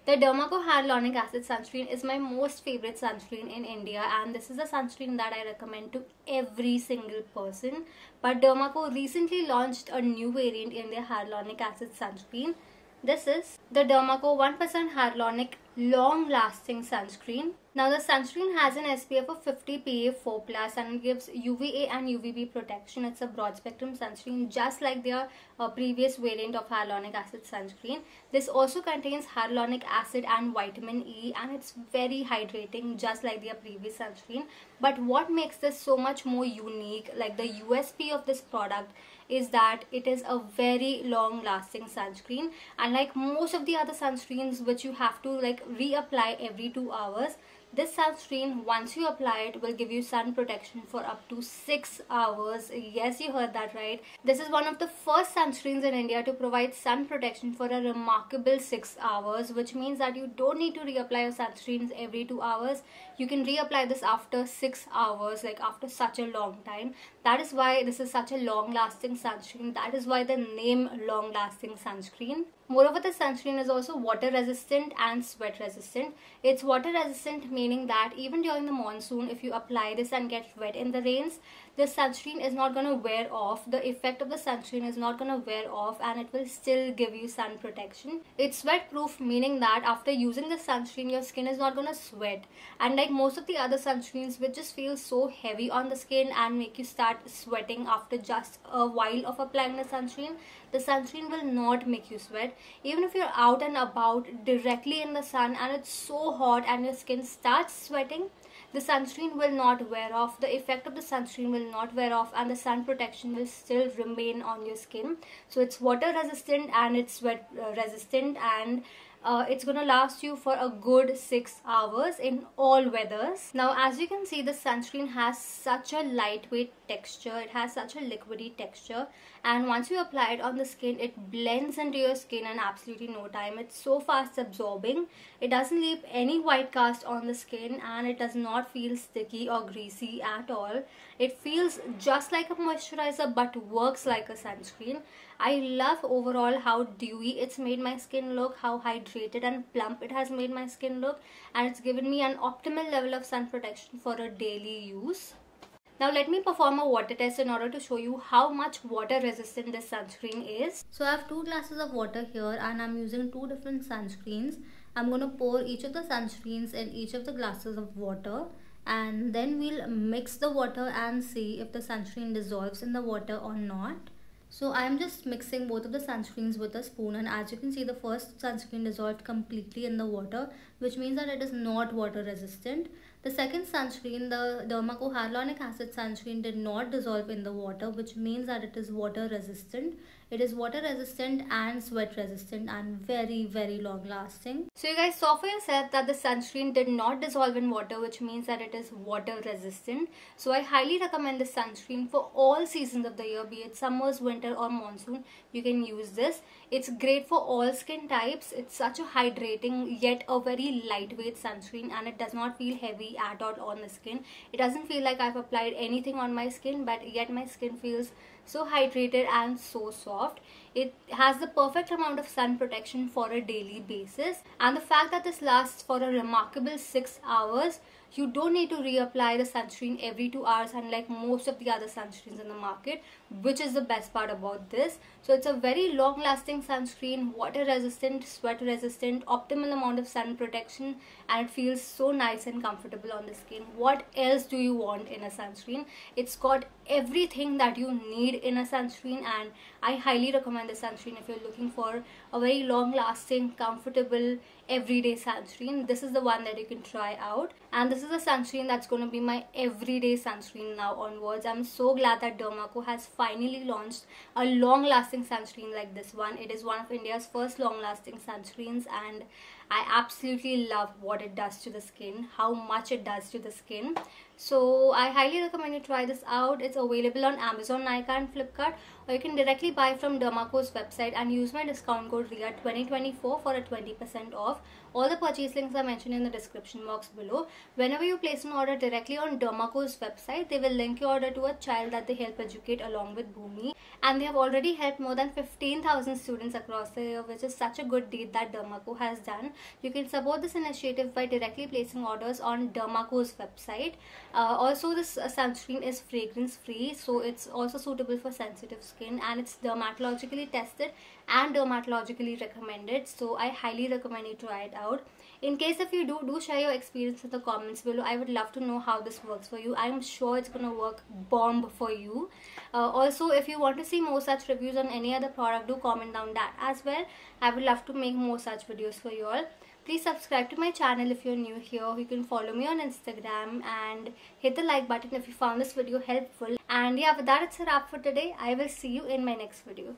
The Derma Co Hyaluronic Acid Sunscreen is my most favorite sunscreen in India, and this is a sunscreen that I recommend to every single person. But Derma Co recently launched a new variant in their Hyaluronic Acid Sunscreen. This is the Derma Co 1% Hyaluronic Long Lasting Sunscreen. Now the sunscreen has an SPF of 50 PA4+ and it gives UVA and UVB protection. It's a broad spectrum sunscreen just like their previous variant of hyaluronic acid sunscreen. This also contains hyaluronic acid and vitamin E, and it's very hydrating just like their previous sunscreen. But what makes this so much more unique, like the USP of this product, is that it is a very long lasting sunscreen. Unlike most of the other sunscreens which you have to like reapply every 2 hours, this sunscreen, once you apply it, will give you sun protection for up to 6 hours. Yes, you heard that right. This is one of the first sunscreens in India to provide sun protection for a remarkable 6 hours, which means that you don't need to reapply your sunscreens every 2 hours. You can reapply this after 6 hours, like after such a long time. That is why this is such a long lasting sunscreen. That is why the name long lasting sunscreen. Moreover, the sunscreen is also water resistant and sweat resistant. It's water resistant, meaning that even during the monsoon, if you apply this and get wet in the rains, the sunscreen is not going to wear off. The effect of the sunscreen is not going to wear off, and it will still give you sun protection. It's sweat proof, meaning that after using the sunscreen, your skin is not going to sweat. And like most of the other sunscreens, which just feel so heavy on the skin and make you start sweating after just a while of applying the sunscreen will not make you sweat. Even if you're out and about directly in the sun and it's so hot and your skin starts sweating, the sunscreen will not wear off. The effect of the sunscreen will not wear off, and the sun protection will still remain on your skin. So it's water resistant and it's sweat resistant, and it's gonna last you for a good 6 hours in all weathers. Now, as you can see, the sunscreen has such a lightweight texture. It has such a liquidy texture, and once you apply it on the skin, it blends into your skin in absolutely no time. It's so fast absorbing. It doesn't leave any white cast on the skin, and it does not feel sticky or greasy at all. It feels just like a moisturizer but works like a sunscreen. I love overall how dewy it's made my skin look, how hydrated and plump it has made my skin look, and it's given me an optimal level of sun protection for a daily use. Now let me perform a water test in order to show you how much water resistant this sunscreen is. So I have 2 glasses of water here, and I'm using 2 different sunscreens. I'm going to pour each of the sunscreens in each of the glasses of water, and then we'll mix the water and see if the sunscreen dissolves in the water or not. So I'm just mixing both of the sunscreens with a spoon, and as you can see, the first sunscreen dissolved completely in the water, which means that it is not water resistant. The second sunscreen, the Derma Co Hyaluronic Acid Sunscreen, did not dissolve in the water, which means that it is water resistant. It is water resistant and sweat resistant and very, very long lasting. So you guys saw for yourself that the sunscreen did not dissolve in water, which means that it is water resistant. So I highly recommend this sunscreen for all seasons of the year, be it summers, winter or monsoon. You can use this. It's great for all skin types. It's such a hydrating yet a very lightweight sunscreen, and it does not feel heavy at all on the skin. It doesn't feel like I've applied anything on my skin, but yet my skin feels so hydrated and so soft. It has the perfect amount of sun protection for a daily basis, and the fact that this lasts for a remarkable 6 hours, you don't need to reapply the sunscreen every 2 hours unlike most of the other sunscreens in the market, which is the best part about this. So it's a very long lasting sunscreen, water resistant, sweat resistant, optimal amount of sun protection, and it feels so nice and comfortable on the skin. What else do you want in a sunscreen? It's got everything that you need in a sunscreen, and I highly recommend this sunscreen if you're looking for a very long lasting, comfortable, everyday sunscreen. This is the one that you can try out, and this is a sunscreen that's going to be my everyday sunscreen now onwards. I'm so glad that Derma Co has finally launched a long lasting sunscreen like this one. It is one of India's first long lasting sunscreens, and I absolutely love what it does to the skin, how much it does to the skin. So I highly recommend you try this out. It's available on Amazon, Nykaa and Flipkart, or you can directly buy from Derma Co's website and use my discount code code RIA2024 for a 20% off. All the purchase links are mentioned in the description box below. Whenever you place an order directly on Derma Co's website, they will link your order to a child that they help educate along with Bhumi. And they have already helped more than 15,000 students across the year, which is such a good deed that Derma Co has done. You can support this initiative by directly placing orders on Derma Co's website. Also, this sunscreen is fragrance free, so it's also suitable for sensitive skin, and it's dermatologically tested and dermatologically recommended, so I highly recommend you try it out. In case if you do share your experience in the comments below. I would love to know how this works for you. I'm sure it's gonna work bomb for you. Also, if you want to see more such reviews on any other product, do comment down that as well. I would love to make more such videos for you all. Please subscribe to my channel if you're new here. You can follow me on Instagram and hit the like button if you found this video helpful. And yeah, with that, it's a wrap for today. I will see you in my next video.